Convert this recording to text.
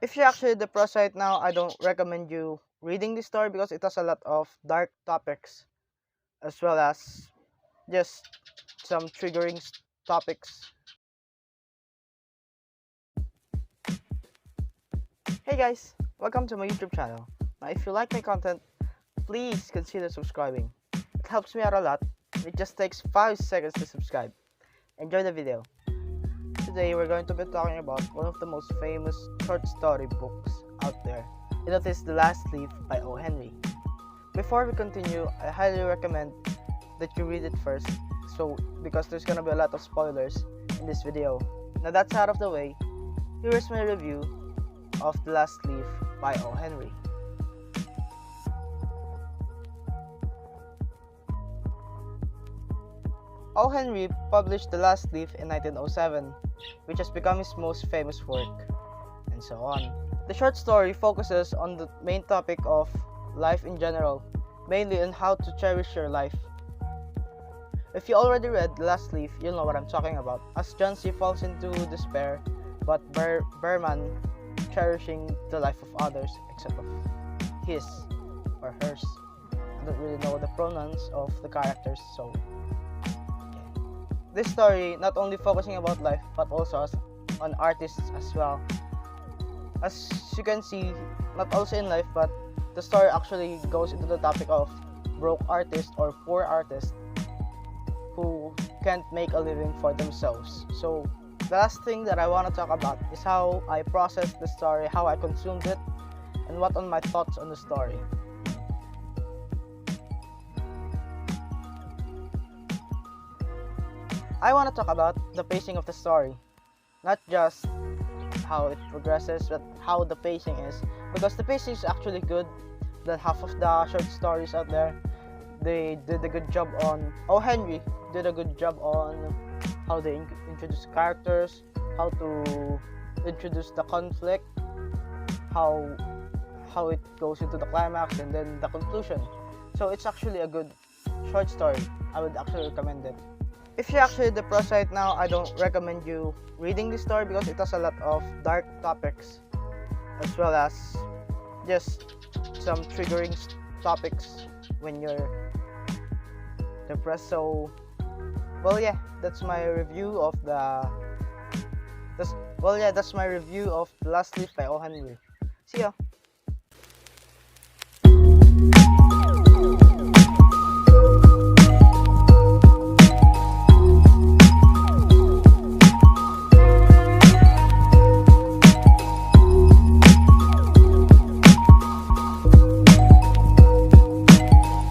If you're actually depressed right now, I don't recommend you reading this story because it has a lot of dark topics as well as just some triggering topics. Hey guys, welcome to my YouTube channel. Now if you like my content, please consider subscribing. It helps me out a lot. It just takes 5 seconds to subscribe. Enjoy the video. Today we're going to be talking about one of the most famous short story books out there. And that is The Last Leaf by O. Henry. Before we continue, I highly recommend that you read it first, because there's gonna be a lot of spoilers in this video. Now that's out of the way, here is my review of The Last Leaf by O. Henry. O. Henry published The Last Leaf in 1907, which has become his most famous work, and so on. The short story focuses on the main topic of life in general, mainly on how to cherish your life. If you already read The Last Leaf, you'll know what I'm talking about, as John C. falls into despair, but Berman cherishing the life of others except of his or hers. I don't really know the pronouns of the characters, so this story not only focusing about life but also on artists as well. As you can see, not also in life, but the story actually goes into the topic of broke artists or poor artists who can't make a living for themselves. So the last thing that I want to talk about is how I processed the story, how I consumed it, and what are my thoughts on the story. I want to talk about the pacing of the story, not just how it progresses, but how the pacing is, because the pacing is actually good than half of the short stories out there. They did a good job on Henry did a good job on how they introduce characters, how to introduce the conflict, how it goes into the climax and then the conclusion. So it's actually a good short story. I would actually recommend it. If you're actually depressed right now, I don't recommend you reading this story because it has a lot of dark topics as well as just some triggering topics when you're depressed. So that's my review of that's my review of The Last Leaf by O. Henry. See ya.